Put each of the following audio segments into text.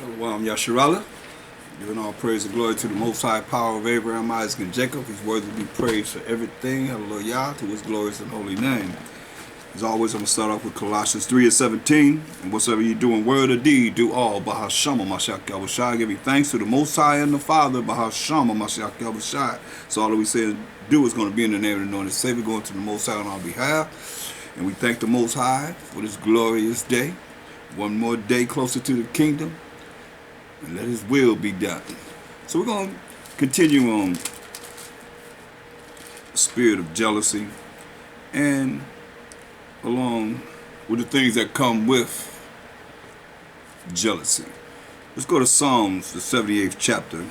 Shalom Yasharallah. Giving all praise and glory to the Most High power of Abraham, Isaac, and Jacob. He's worthy to be praised for everything. Hallelujah to his glorious and holy name. As always, I'm going to start off with Colossians 3:17. And whatsoever you do in word or deed, do all. Bahashama Mashiach Yahushua. Give thanks to the Most High and the Father. Bahashama Mashiach Yahushua. So all that we say and do is going to be in the name of the anointed Savior, going to the Most High on our behalf. And we thank the Most High for this glorious day. One more day closer to the kingdom. And let his will be done. So we're going to continue on the spirit of jealousy and along with the things that come with jealousy. Let's go to Psalms, the 78th chapter.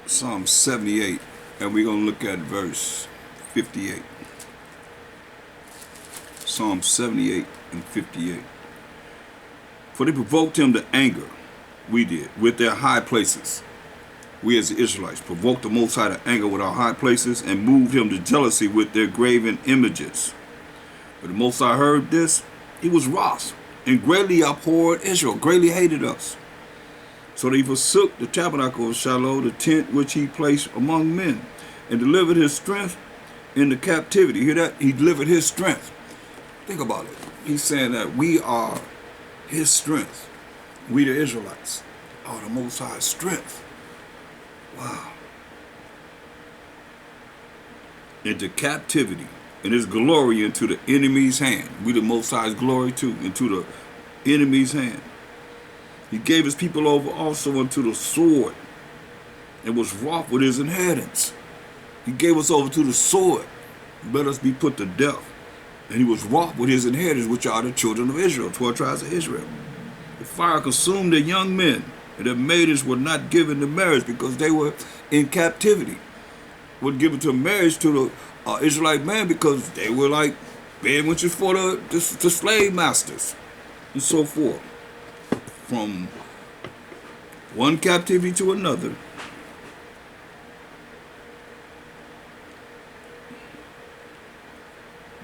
Psalm 78, and we're going to look at verse 58. Psalm 78 and 58. For they provoked him to anger, we did, with their high places. We as the Israelites provoked the Most High to anger with our high places and moved him to jealousy with their graven images. But the Most High heard this, he was wroth, and greatly abhorred Israel, greatly hated us. So that he forsook the tabernacle of Shiloh, the tent which he placed among men, and delivered his strength in the captivity. You hear that? He delivered his strength. Think about it. He's saying that we are his strength. We the Israelites are the Most High's strength. Wow. Into captivity, and his glory into the enemy's hand. We the Most High's glory too, into the enemy's hand. He gave his people over also unto the sword, and was wroth with his inheritance. He gave us over to the sword, let us be put to death. And he was wroth with his inheritors, which are the children of Israel, 12 tribes of Israel. The fire consumed their young men, and their maidens were not given to marriage because they were in captivity. Were given to marriage to the Israelite man because they were like bed wenches for the slave masters, and so forth. From one captivity to another.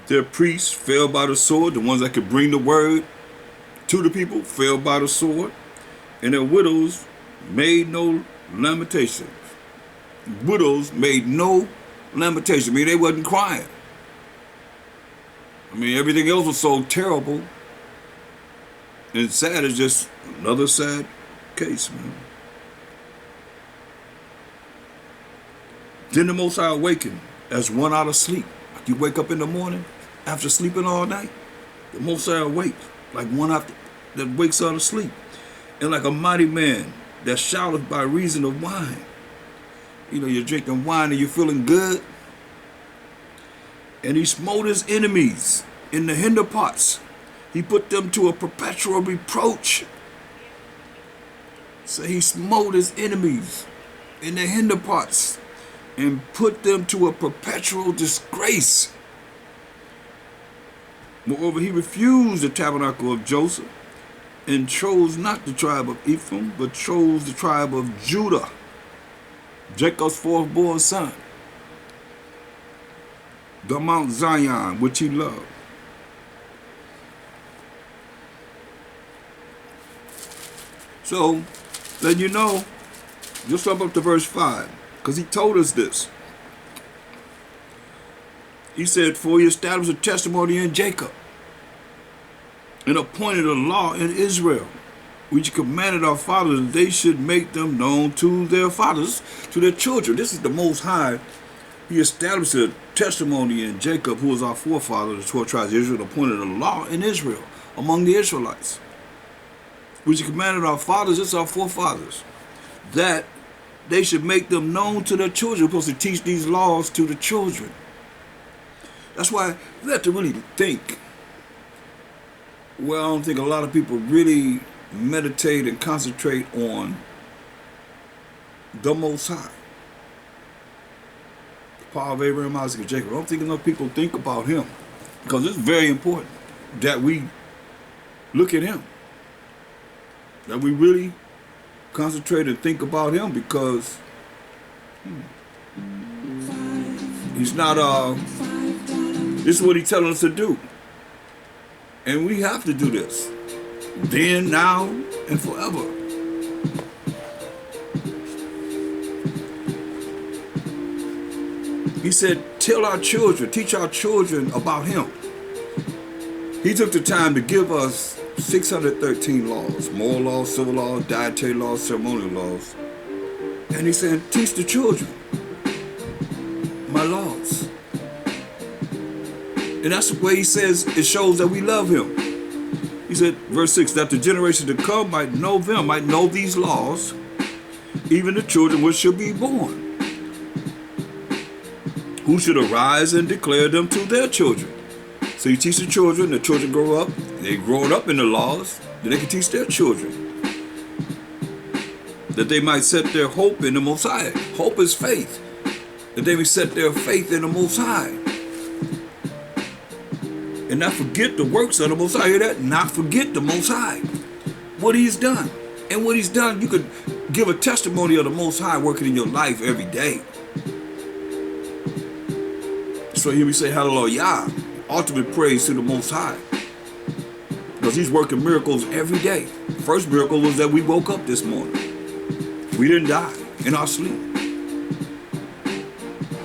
Their priests fell by the sword, the ones that could bring the word to the people fell by the sword, and their widows made no lamentation. Widows made no lamentation. I mean, they wasn't crying. I mean, everything else was so terrible and sad. It's just another sad case, man. Then the Most High awakened as one out of sleep. Like you wake up in the morning after sleeping all night, the Most High awakes like one after that wakes out of sleep, and like a mighty man that shouteth by reason of wine. You know, you're drinking wine and you're feeling good. And he smote his enemies in the hinder parts. He put them to a perpetual reproach. So he smote his enemies in the hinder parts and put them to a perpetual disgrace. Moreover, he refused the tabernacle of Joseph and chose not the tribe of Ephraim, but chose the tribe of Judah, Jacob's fourth-born son, the Mount Zion, which he loved. So, then you know, just up to verse 5, because he told us this. He said, for he established a testimony in Jacob and appointed a law in Israel, which he commanded our fathers that they should make them known to their fathers, to their children. This is the Most High. He established a testimony in Jacob, who was our forefather, the 12 tribes of Israel, appointed a law in Israel among the Israelites, which he commanded our fathers, it's our forefathers, that they should make them known to their children. We're supposed to teach these laws to the children. That's why we have to really think. Well, I don't think a lot of people really meditate and concentrate on the Most High, the power of Abraham, Isaac, and Jacob. I don't think enough people think about him, because it's very important that we look at him, that we really concentrate and think about him, because he's not this is what he's telling us to do. And we have to do this. Then, now, and forever. He said, tell our children, teach our children about him. He took the time to give us 613 laws, moral laws, civil laws, dietary laws, ceremonial laws. And he said, teach the children my laws. And that's the way he says it shows that we love him. He said, verse 6, that the generation to come might know them, might know these laws, even the children which shall be born, who should arise and declare them to their children. So you teach the children grow up, they grow up in the laws, then they can teach their children. That they might set their hope in the Most High. Hope is faith. That they may set their faith in the Most High. And not forget the works of the Most High. Hear that? Not forget the Most High. What he's done. And what he's done, you could give a testimony of the Most High working in your life every day. So here we say hallelujah. Ultimate praise to the Most High. Because he's working miracles every day. First miracle was that we woke up this morning. We didn't die in our sleep.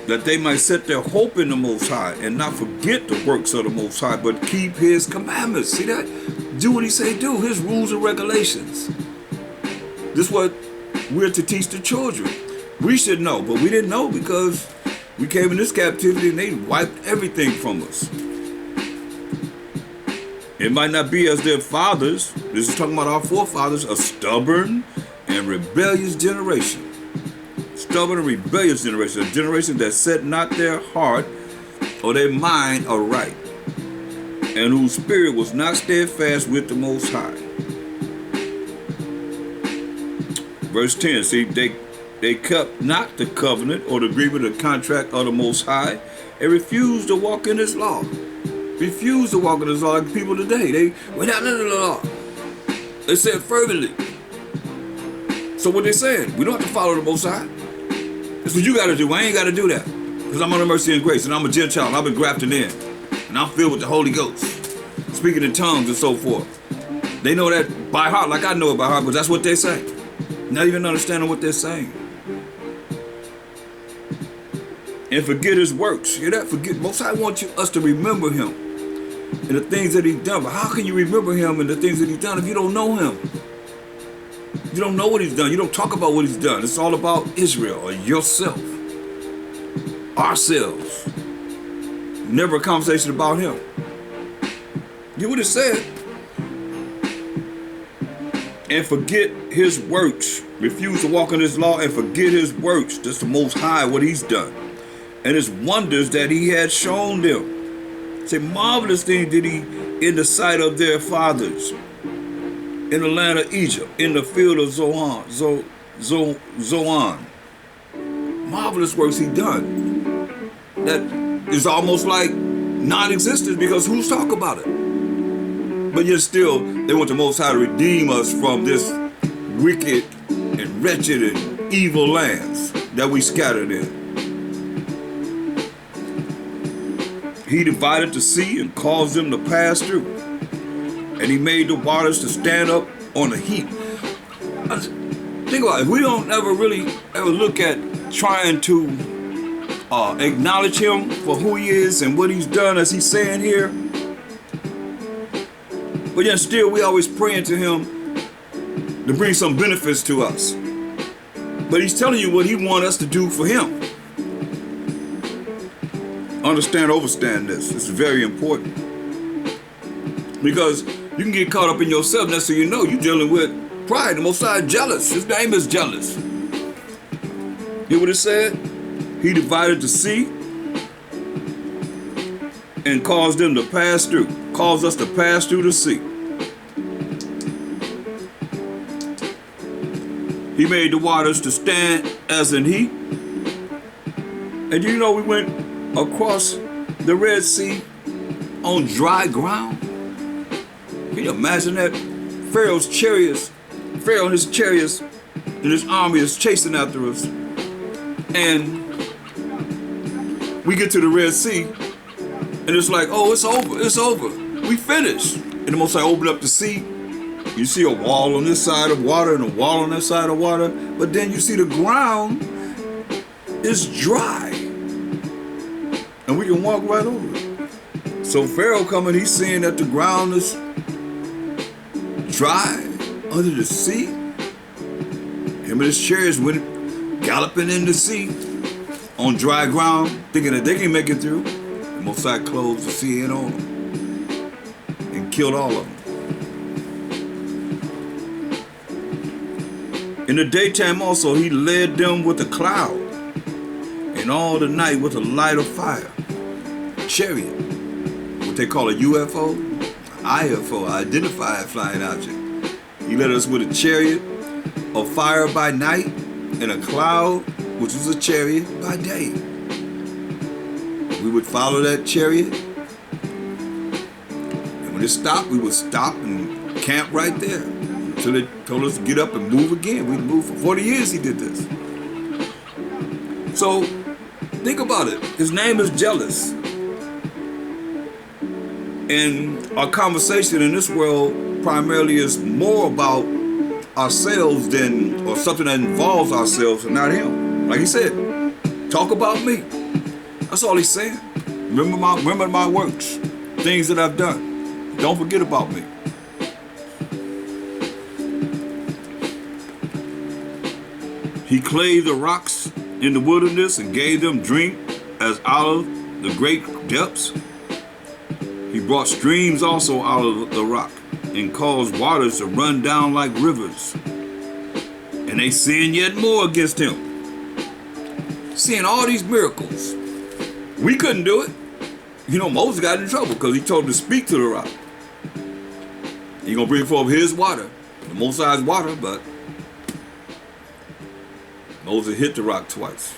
That they might set their hope in the Most High and not forget the works of the Most High, but keep his commandments. See that? Do what he say do, his rules and regulations. This is what we're to teach the children. We should know, but we didn't know because we came in this captivity and they wiped everything from us. It might not be as their fathers, this is talking about our forefathers, a stubborn and rebellious generation. Stubborn and rebellious generation, a generation that set not their heart or their mind aright, and whose spirit was not steadfast with the Most High. Verse 10, see, they kept not the covenant or the agreement or contract of the Most High, and refused to walk in his law. Refused to walk in his law like people today. They went out into the law. They said fervently. So what they said, we don't have to follow the Most High. That's what you got to do. I ain't got to do that. Because I'm under mercy and grace, and I'm a Gentile, and I've been grafted in. And I'm filled with the Holy Ghost, speaking in tongues and so forth. They know that by heart, like I know it by heart, but that's what they say. Not even understanding what they're saying. And forget his works. Hear that? Forget. Most High wants us to remember him and the things that he's done. But how can you remember him and the things that he's done if you don't know him? You don't know what he's done. You don't talk about what he's done. It's all about Israel or yourself. Ourselves. Never a conversation about him. You would have said. And forget his works. Refuse to walk in his law and forget his works. That's the Most High, what he's done. And his wonders that he had shown them. Say, marvelous things did he in the sight of their fathers. In the land of Egypt, in the field of Zoan. Marvelous works he done. That is almost like non-existent because who's talking about it? But yet still, they want the Most High to redeem us from this wicked and wretched and evil lands that we scattered in. He divided the sea and caused them to pass through. And he made the waters to stand up on a heap. Think about it. We don't ever look at trying to acknowledge him for who he is and what he's done as he's saying here. But yet still we always praying to him to bring some benefits to us. But he's telling you what he wants us to do for him. Understand, overstand this. This is very important. Because you can get caught up in yourself, that's so you know you're dealing with pride. The Most High is jealous. His name is jealous. Hear what it said? He divided the sea and caused them to pass through. Caused us to pass through the sea. He made the waters to stand as an heap. And you know we went across the Red Sea on dry ground. Can you imagine that? Pharaoh and his chariots and his army is chasing after us. And we get to the Red Sea and it's like, oh, it's over. We finished. And the Most High opened up the sea. You see a wall on this side of water and a wall on that side of water. But then you see the ground is dry. And we can walk right over it. So Pharaoh coming, he's seeing that the ground is dry under the sea. Him and his chariots went galloping in the sea on dry ground, thinking that they can make it through. The Most High closed the sea in on them and killed all of them. In the daytime also, he led them with a cloud, and all the night with a light of fire. Chariot, what they call a UFO, IFO, identified flying object. He led us with a chariot of fire by night and a cloud, which was a chariot, by day. We would follow that chariot, and when it stopped, we would stop and camp right there until they told us to get up and move again. We'd move for 40 years. He did this. So think about it. His name is Jealous. And our conversation in this world primarily is more about ourselves than, or something that involves ourselves and not him. Like he said, talk about me. That's all he's saying. Remember my works, things that I've done. Don't forget about me. He clave the rocks in the wilderness and gave them drink as out of the great depths. He brought streams also out of the rock and caused waters to run down like rivers. And they sinned yet more against him. Seeing all these miracles. We couldn't do it. You know, Moses got in trouble because he told him to speak to the rock. He's going to bring forth his water, the Most High's water, but Moses hit the rock twice.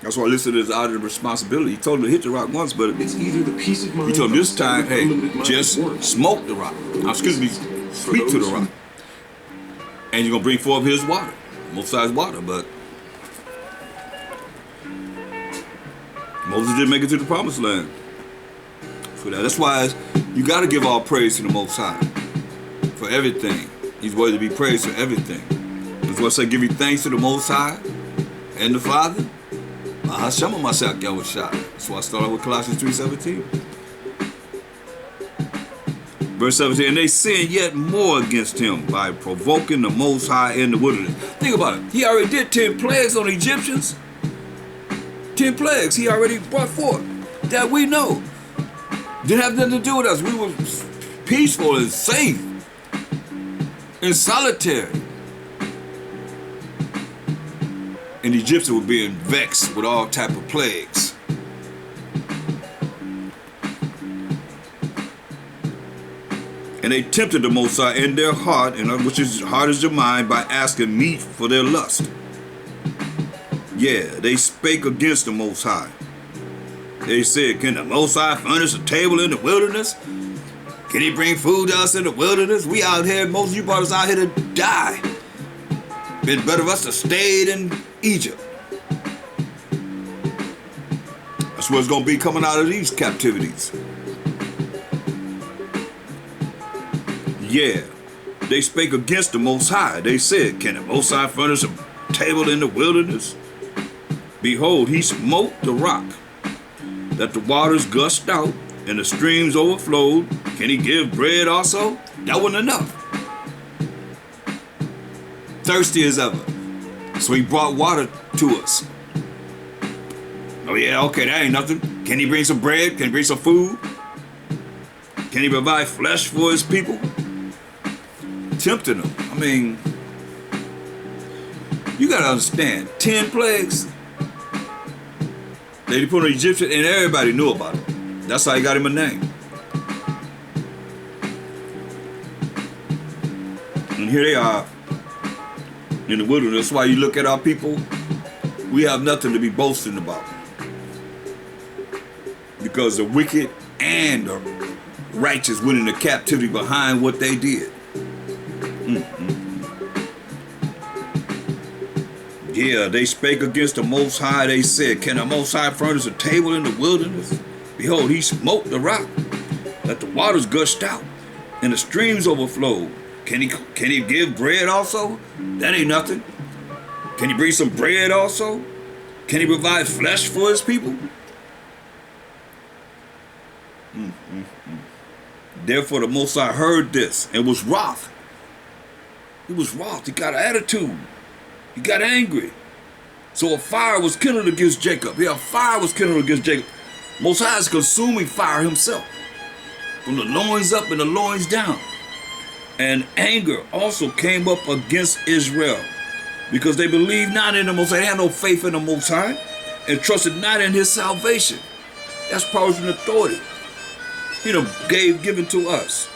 That's why I listed it as out of responsibility. He told him to hit the rock once, but it's either the peace of mind. He told him this time, hey, just smoke the rock. Excuse me, speak to the rock. And you're going to bring forth his water, Most High's water, but Moses didn't make it to the promised land. For that. That's why you got to give all praise to the Most High for everything. He's worthy to be praised for everything. That's why I say give you thanks to the Most High and the Father. That's why I started with Colossians 3:17. Verse 17, and they sinned yet more against him by provoking the Most High in the wilderness. Think about it. He already did 10 plagues on the Egyptians. 10 plagues he already brought forth that we know. Didn't have nothing to do with us. We were peaceful and safe and solitary. And the Egyptians were being vexed with all type of plagues. And they tempted the Most High in their heart, and which is hard as your mind, by asking meat for their lust. Yeah, they spake against the Most High. They said, can the Most High furnish a table in the wilderness? Can he bring food to us in the wilderness? We out here, most of you brought us out here to die. Been better for us to stay in Egypt. That's what's going to be coming out of these captivities. Yeah, they spake against the Most High. They said, can the Most High furnish a table in the wilderness? Behold, he smote the rock, that the waters gushed out and the streams overflowed. Can he give bread also? That wasn't enough. Thirsty as ever. So he brought water to us. Oh yeah, okay, that ain't nothing. Can he bring some bread? Can he bring some food? Can he provide flesh for his people? Tempting them. I mean, you gotta understand, 10 plagues. They put on Egyptian and everybody knew about it. That's how he got him a name. And here they are in the wilderness. That's why you look at our people, we have nothing to be boasting about. Because the wicked and the righteous went into captivity behind what they did. Yeah, they spake against the Most High. They said, can the Most High furnish a table in the wilderness? Behold, he smote the rock, Let the waters gushed out and the streams overflowed. Can he give bread also? That ain't nothing. Can he bring some bread also? Can he provide flesh for his people? Therefore the Most High heard this and was wroth. He was wroth. He got an attitude. He got angry. So a fire was kindled against Jacob. Yeah, a fire was kindled against Jacob. Most High is consuming fire himself, from the loins up and the loins down. And anger also came up against Israel, because they believed not in the Most High. They had no faith in the Most High and trusted not in his salvation. That's powers and authority he given to us.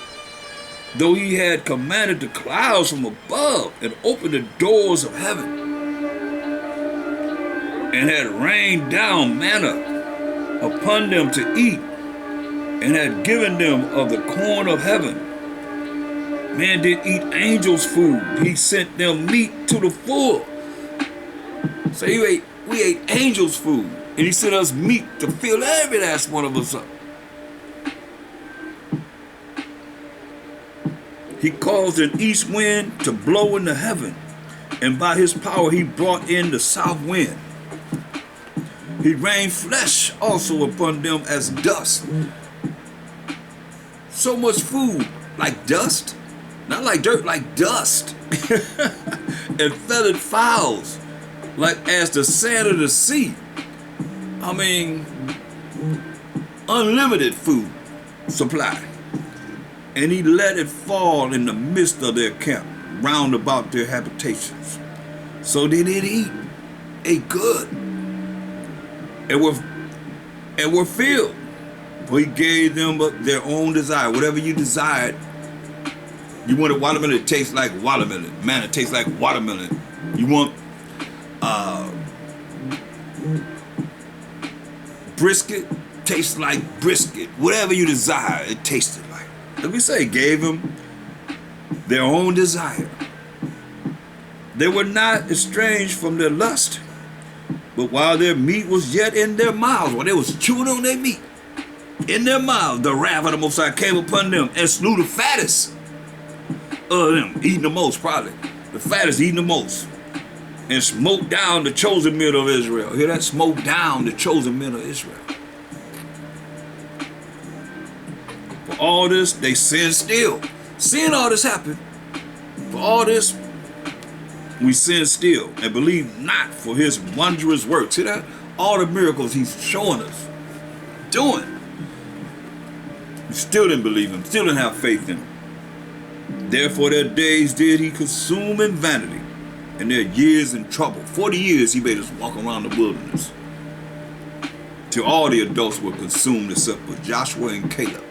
Though he had commanded the clouds from above and opened the doors of heaven, and had rained down manna upon them to eat, and had given them of the corn of heaven. Man did eat angels' food. He sent them meat to the full. So we ate angels' food, and he sent us meat to fill every last one of us up. He caused an east wind to blow in the heaven, and by his power he brought in the south wind. He rained flesh also upon them as dust. So much food, like dust, not like dirt, like dust. And feathered fowls, like as the sand of the sea. I mean, unlimited food supply. And he let it fall in the midst of their camp, round about their habitations. So they did ate good, and were filled. For he gave them their own desire. Whatever you desired. You wanted watermelon, it tastes like watermelon. Man, it tastes like watermelon. You want brisket, tastes like brisket. Whatever you desire, it tasted like. Let me say, gave them their own desire. They were not estranged from their lust, but while their meat was yet in their mouths, while they was chewing on their meat, in their mouths, the wrath of the Most High came upon them and slew the fattest of them, eating the most probably. The fattest eating the most. And smote down the chosen men of Israel. Hear that? Smote down the chosen men of Israel. For all this, they sin still. Seeing all this happen, for all this, we sin still and believe not for his wondrous works. See that? All the miracles he's showing us, doing. We still didn't believe him, still didn't have faith in him. Therefore their days did he consume in vanity, and their years in trouble. 40 years he made us walk around the wilderness, till all the adults were consumed except for Joshua and Caleb.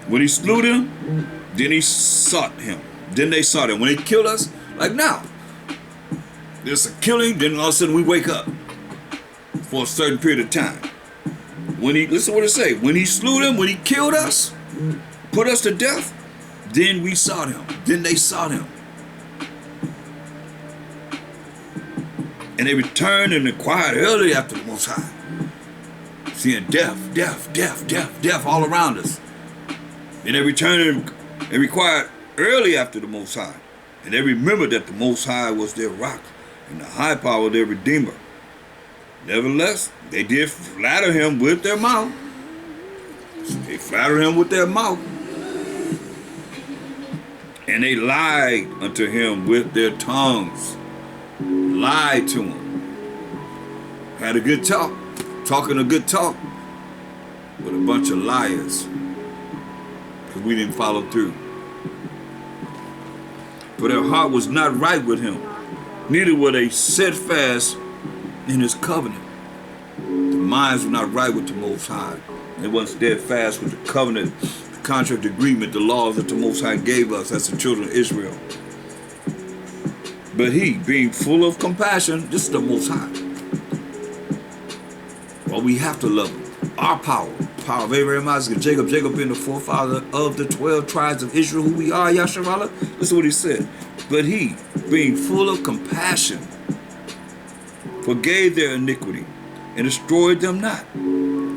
When he slew them, then he sought him. Then they sought him. When he killed us, like now, there's a killing, then all of a sudden we wake up for a certain period of time. When he, listen to what it say, when he slew them, when he killed us, put us to death, then we sought him. Then they sought him. And they returned and inquired early after the Most High, seeing death all around us. And they returned and inquired early after the Most High. And they remembered that the Most High was their rock and the high power their Redeemer. Nevertheless, they did flatter him with their mouth. They flattered him with their mouth. And they lied unto him with their tongues. Lied to him. Had a good talk. Talking a good talk. But a bunch of liars. Because we didn't follow through. For their heart was not right with him. Neither were they steadfast in his covenant. The minds were not right with the Most High. They wasn't steadfast with the covenant, the contract agreement, the laws that the Most High gave us as the children of Israel. But he, being full of compassion, this is the Most High. Well, we have to love him. Our power of Abraham, Isaac, and Jacob being the forefather of the 12 tribes of Israel, who we are, Yasharallah. Listen to what he said. But he, being full of compassion, forgave their iniquity and destroyed them not.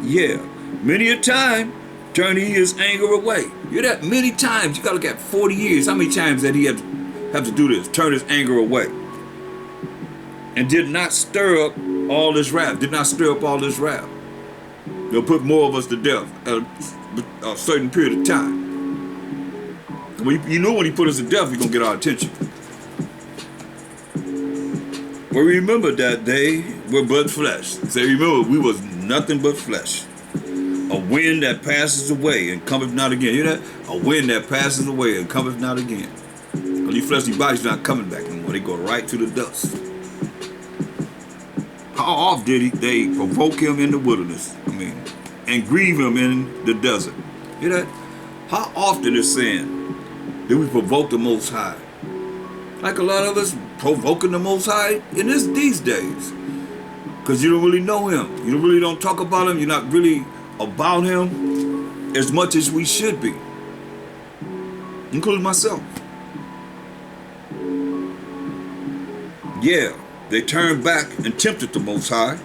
Yeah, Many a time turned he his anger away. You hear that? Many times. You got to look at 40 years. How many times that he had to have to do this? Turn his anger away. And did not stir up all this wrath. Did not stir up all this wrath. They'll put more of us to death at a certain period of time. You know when he put us to death, he's going to get our attention. But remember that they were but flesh. Say, remember, we was nothing but flesh. A wind that passes away and cometh not again. You hear that? A wind that passes away and cometh not again. Because these fleshly bodies not coming back anymore. They go right to the dust. How often did they provoke him in the wilderness? And grieve him in the desert. You hear that? How often is saying that we provoke the Most High? Like a lot of us provoking the Most High in these days. Because you don't really know him. You really don't talk about him. You're not really about him as much as we should be. Including myself. Yeah, they turned back and tempted the Most High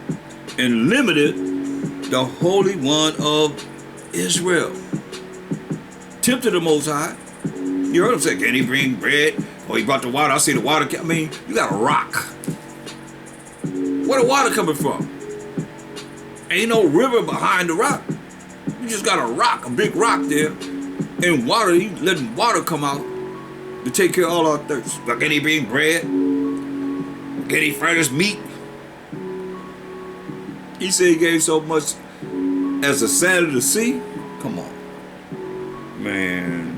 and limited the Holy One of Israel. Tempted the Most High. You heard him say, can he bring bread? Oh, he brought the water. I see the water. You got a rock. Where the water coming from? Ain't no river behind the rock. You just got a rock, a big rock there. And water, he letting water come out to take care of all our thirst. But can he bring bread? Can he furnish meat? He said he gave so much as the sand of the sea. Come on. Man.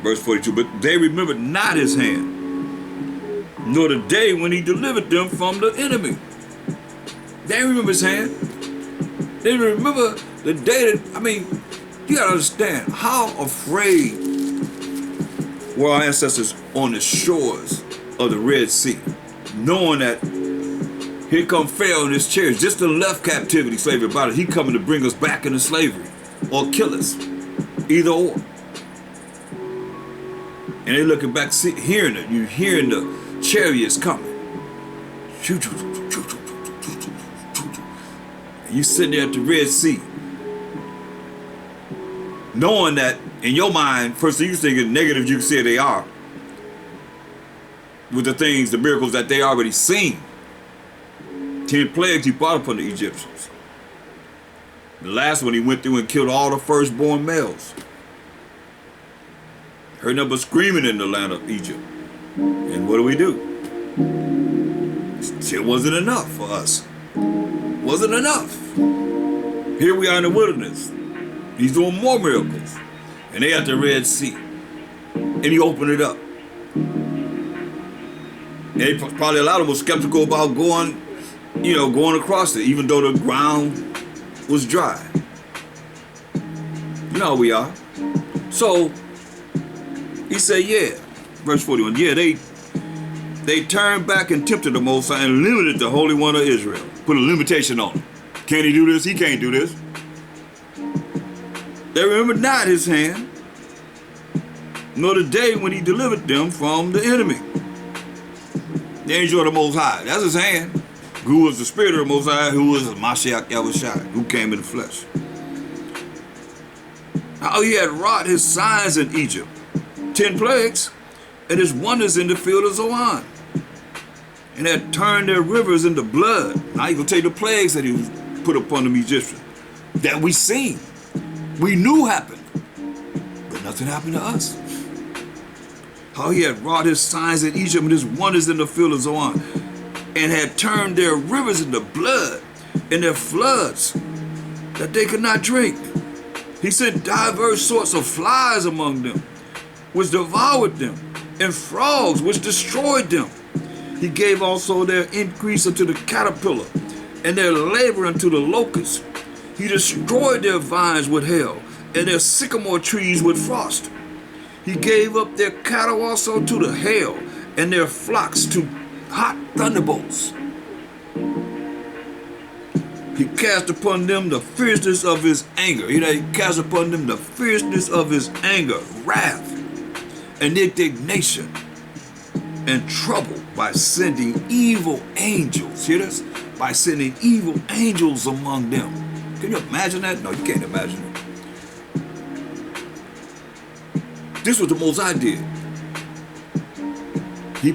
Verse 42, but they remembered not his hand, nor the day when he delivered them from the enemy. They didn't remember his hand. They didn't remember the day that, you gotta understand how afraid were our ancestors on the shores of the Red Sea, knowing that here come Pharaoh in his chariots, just the left captivity, slavery about it. He coming to bring us back into slavery or kill us, either or. And they looking back, hearing it. You hearing the chariots coming. And you sitting there at the Red Sea, knowing that in your mind, first thing you thinking negative, you can say they are, with the things, the miracles that they already seen. 10 plagues he brought upon the Egyptians. The last one he went through and killed all the firstborn males. Heard nothing but screaming in the land of Egypt. And what do? It wasn't enough for us. Wasn't enough. Here we are in the wilderness. He's doing more miracles. And they at the Red Sea. And he opened it up. And they probably a lot of them were skeptical about going across it, even though the ground was dry. You know how we are. So, he said, yeah, verse 41, yeah, they turned back and tempted the Most High and limited the Holy One of Israel. Put a limitation on him. Can he do this? He can't do this. They remembered not his hand, nor the day when he delivered them from the enemy. The angel of the Most High, that's his hand. Who was the spirit of the Most High, who was Mashiach Yahushua, who came in the flesh. How he had wrought his signs in Egypt, 10 plagues, and his wonders in the field of Zoan, and had turned their rivers into blood. Now you gonna take the plagues that he put upon them Egyptians, that we seen, we knew happened, but nothing happened to us. How he had wrought his signs in Egypt and his wonders in the field of Zoan, and had turned their rivers into blood, and their floods that they could not drink. He sent diverse sorts of flies among them, which devoured them, and frogs, which destroyed them. He gave also their increase unto the caterpillar, and their labor unto the locust. He destroyed their vines with hail, and their sycamore trees with frost. He gave up their cattle also to the hail, and their flocks to hot thunderbolts. He cast upon them the fierceness of his anger. He cast upon them the fierceness of his anger, wrath, and indignation, and trouble by sending evil angels. Hear this? By sending evil angels among them. Can you imagine that? No, you can't imagine it. This was the Most High did. He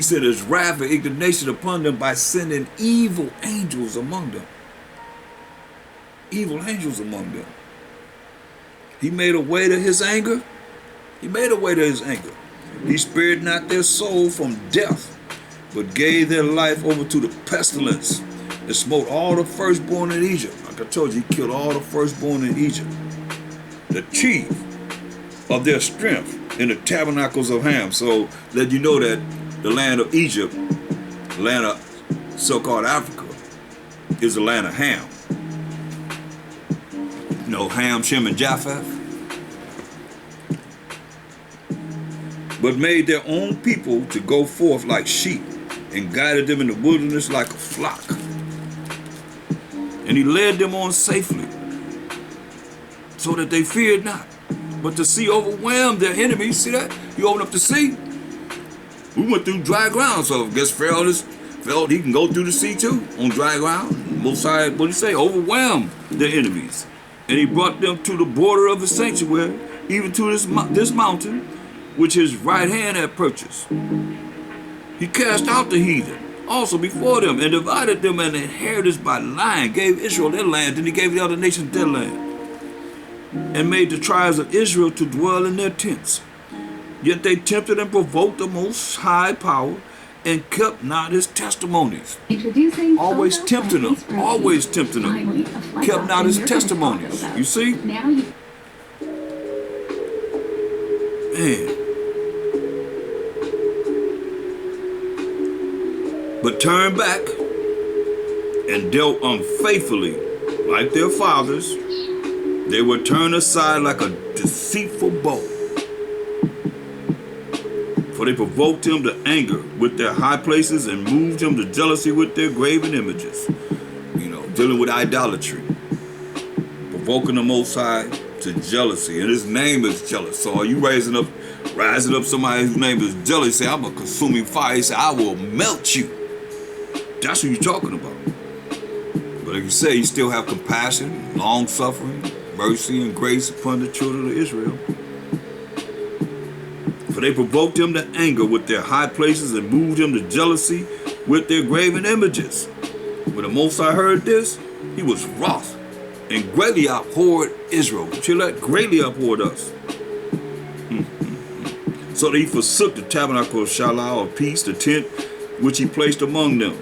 sent his wrath and indignation upon them by sending evil angels among them. Evil angels among them. He made a way to his anger. He made a way to his anger. He spared not their soul from death, but gave their life over to the pestilence and smote all the firstborn in Egypt. Like I told you, he killed all the firstborn in Egypt. The chief of their strength in the tabernacles of Ham. So let you know that the land of Egypt, the land of so-called Africa, is the land of Ham. You know, Ham, Shem, and Japheth. But made their own people to go forth like sheep, and guided them in the wilderness like a flock. And he led them on safely, so that they feared not. But the sea overwhelmed their enemies. See that? You open up the sea. We went through dry ground, so I guess Pharaoh felt he can go through the sea too, on dry ground. Most High, what did he say? Overwhelmed their enemies. And he brought them to the border of the sanctuary, even to this mountain, which his right hand had purchased. He cast out the heathen also before them, and divided them an inheritance by line, gave Israel their land, then he gave the other nations their land, and made the tribes of Israel to dwell in their tents. Yet they tempted and provoked the Most High power, and kept not his testimonies. Always tempting them, kept not his testimonies. You see? Man. But turned back and dealt unfaithfully like their fathers. They were turned aside like a deceitful bow. For they provoked him to anger with their high places and moved him to jealousy with their graven images. You know, dealing with idolatry. Provoking the Most High to jealousy. And his name is jealous. So are you rising up somebody whose name is jealous? Say, I'm a consuming fire. He say, I will melt you. That's what you're talking about. But like you say, you still have compassion, long suffering, mercy, and grace upon the children of Israel. For they provoked him to anger with their high places and moved him to jealousy with their graven images. When the Most High heard this, he was wroth and greatly abhorred Israel. Chilat greatly abhorred us. So that he forsook the tabernacle of Shiloh of peace, the tent which he placed among them,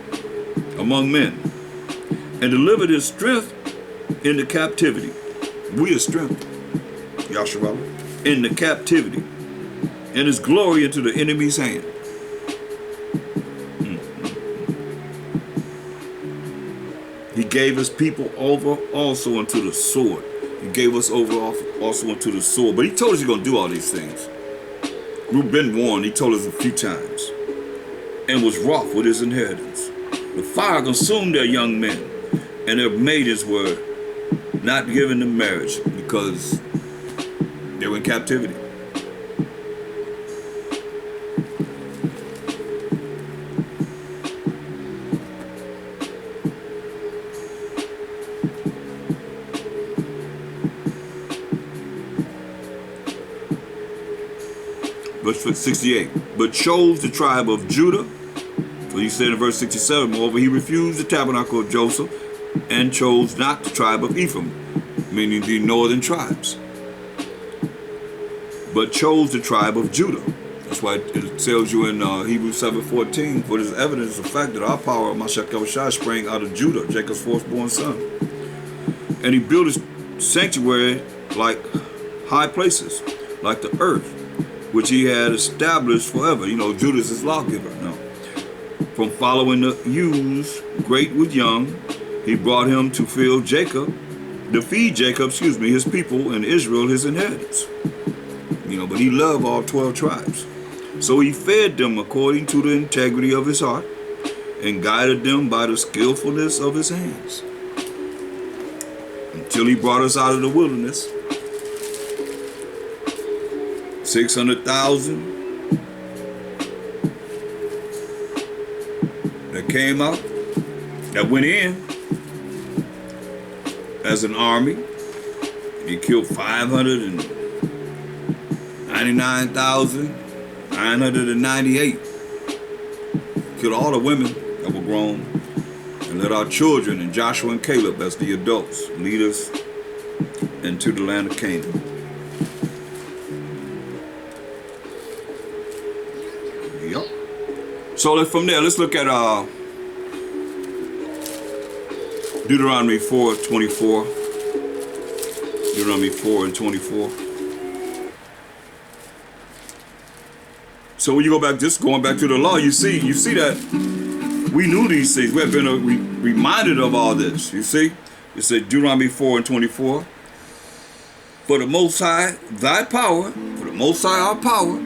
among men, and delivered his strength in the captivity. We are strength, Yahshua, in the captivity, and his glory into the enemy's hand. He gave his people over also unto the sword. He gave us over also unto the sword. But he told us he's going to do all these things. We've been warned, he told us a few times, and was wroth with his inheritance. The fire consumed their young men, and their maidens were not given them marriage because they were in captivity. Verse 68, but chose the tribe of Judah. So he said in verse 67, moreover, he refused the tabernacle of Joseph and chose not the tribe of Ephraim, meaning the northern tribes, but chose the tribe of Judah. That's why it tells you in Hebrews 7:14, for this evidence of the fact that our power of Mashiach Shai sprang out of Judah, Jacob's firstborn son. And he built his sanctuary like high places, like the earth, which he had established forever. You know, Judah is his lawgiver. No. From following the ewes, great with young, he brought him to feed Jacob, his people, and Israel, his inheritance. You know, but he loved all 12 tribes. So he fed them according to the integrity of his heart and guided them by the skillfulness of his hands, until he brought us out of the wilderness. 600,000 came out, that went in as an army. He killed 599,998. Killed all the women that were grown, and let our children and Joshua and Caleb as the adults lead us into the land of Canaan. Yep. So from there, let's look at Deuteronomy 4:24. Deuteronomy 4:24. So when you go back, just going back to the law, you see that we knew these things. We have been reminded of all this. You see, it said Deuteronomy 4:24. For the Most High, thy power, for the Most High, our power,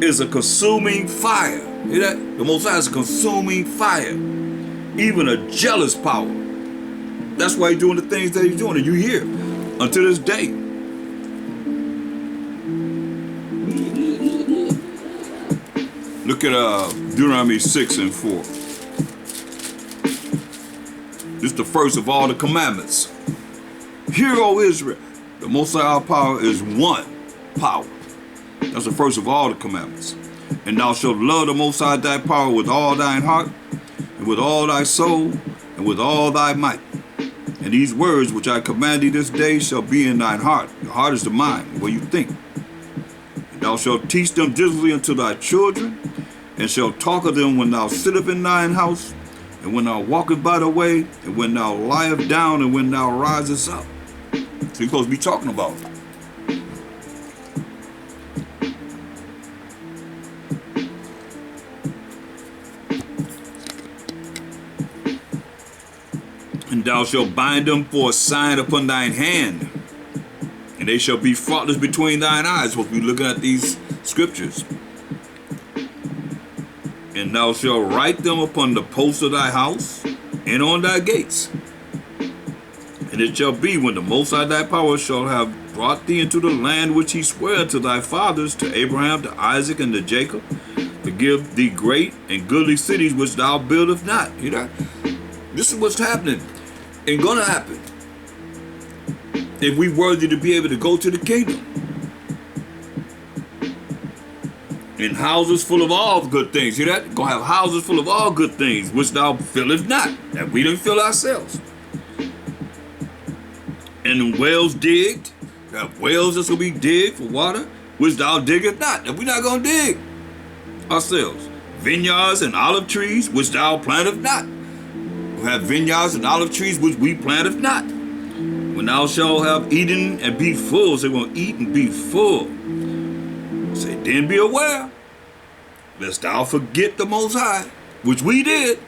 is a consuming fire. Hear that? The Most High is a consuming fire, even a jealous power. That's why he's doing the things that he's doing, and you hear until this day. Look at Deuteronomy 6:4. This is the first of all the commandments. Hear, O Israel, the Most High our power is one power. That's the first of all the commandments. And thou shalt love the Most High thy power with all thine heart, and with all thy soul, and with all thy might. And these words which I command thee this day shall be in thine heart. Your heart is the mind, what you think. And thou shalt teach them diligently unto thy children, and shalt talk of them when thou sittest in thine house, and when thou walkest by the way, and when thou liest down, and when thou risest up. So you're supposed to be talking about it. And thou shalt bind them for a sign upon thine hand, and they shall be faultless between thine eyes. We'll be looking at these scriptures. And thou shalt write them upon the posts of thy house and on thy gates. And it shall be when the Most High thy power shall have brought thee into the land which he sware to thy fathers, to Abraham, to Isaac, and to Jacob, to give thee great and goodly cities which thou buildest not. You know, this is what's happening and gonna happen if we worthy to be able to go to the kingdom. In houses full of all good things. Hear that? Gonna have houses full of all good things, which thou fillest not, that we didn't fill ourselves. And wells digged, have wells that's gonna be digged for water, which thou diggest not, that we're not gonna dig ourselves. Vineyards and olive trees, which thou plantest not. We have vineyards and olive trees, which we planteth not. When thou shalt have eaten and be full, so we're gonna eat and be full. Say, then be aware, lest thou forget the Most High, which we did,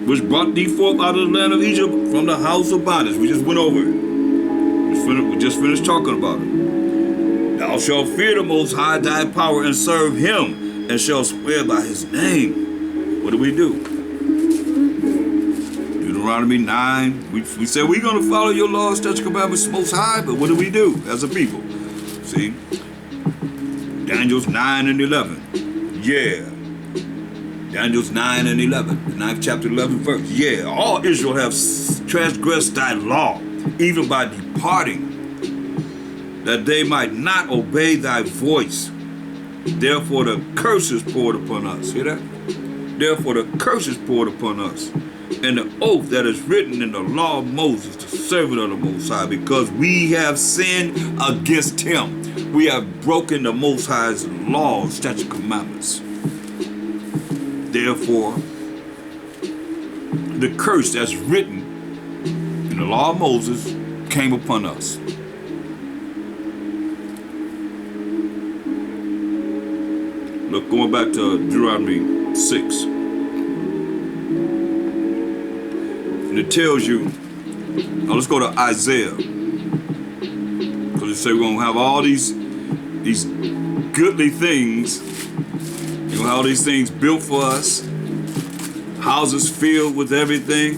which brought thee forth out of the land of Egypt from the house of bondage. We just went over it. We just finished talking about it. Thou shalt fear the Most High thy power and serve him, and shalt swear by his name. What do? Deuteronomy 9. We said we're going to follow your laws, statutes, commandments, Most High, but what do as a people? See? Daniel's 9 and 11. Yeah. Daniel's 9 and 11. The 9th chapter, 11th verse. Yeah. All Israel have transgressed thy law, even by departing, that they might not obey thy voice. Therefore the curse is poured upon us. Hear that? Therefore the curse is poured upon us. And the oath that is written in the law of Moses, the servant of the Most High, because we have sinned against him. We have broken the Most High's laws, statutes, commandments. Therefore, the curse that's written in the law of Moses came upon us. Look, going back to Deuteronomy 6. And it tells you, now let's go to Isaiah. Because it says we're going to have all these goodly things. You're going to have all these things built for us. Houses filled with everything.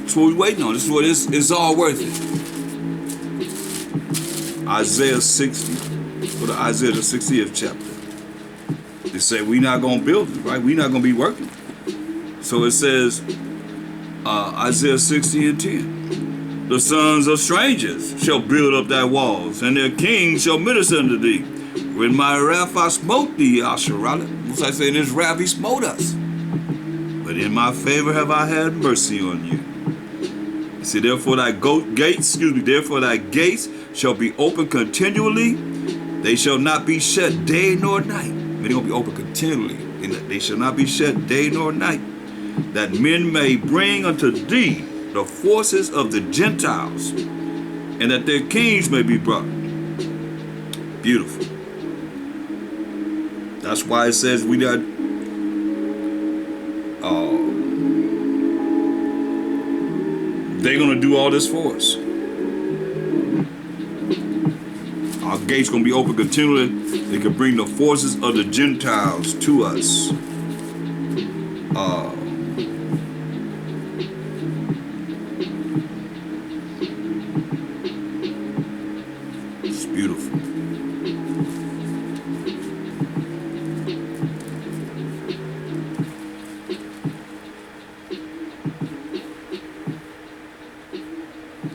That's what we're waiting on. This is what it's all worth it. Isaiah 60. Go to Isaiah the 60th chapter. They say we not going to build it, right? We not going to be working. So it says, Isaiah 60:10. The sons of strangers shall build up thy walls, and their kings shall minister unto thee. When my wrath I smote thee, Asherah. Most I say in his wrath he smote us. But in my favor have I had mercy on you. You see, therefore thy therefore thy gates shall be open continually. They shall not be shut day nor night. They're going to be open continually. They shall not be shut day nor night. That men may bring unto thee the forces of the Gentiles, and that their kings may be brought. Beautiful. That's why it says we got they're gonna do all this for us. Our gates gonna be open continually. They can bring the forces of the Gentiles to us. It's beautiful.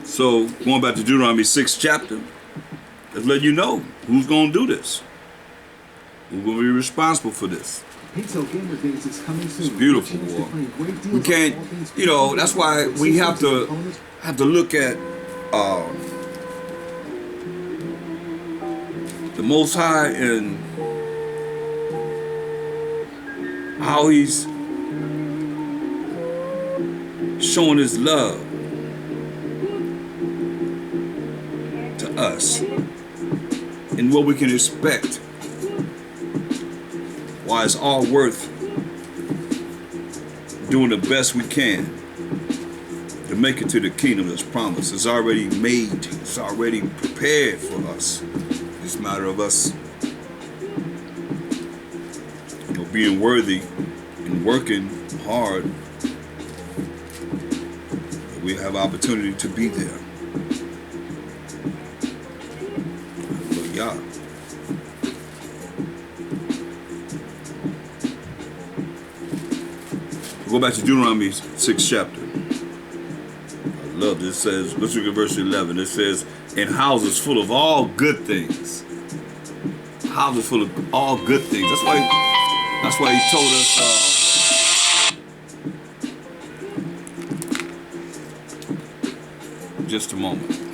So going back to Deuteronomy 6th chapter, let's let you know who's gonna do this. Who's gonna be responsible for this. It's beautiful, war. We can't, that's why we have to look at the Most High and how He's showing His love to us and what we can expect. Why it's all worth doing the best we can to make it to the kingdom that's promised. It's already made. It's already prepared for us. It's a matter of us, being worthy and working hard. We have opportunity to be there. Hallelujah. Go back to Deuteronomy 6th chapter. I love this. It says, let's look at verse 11. It says, in houses full of all good things. Houses full of all good things. That's why he told us, just a moment.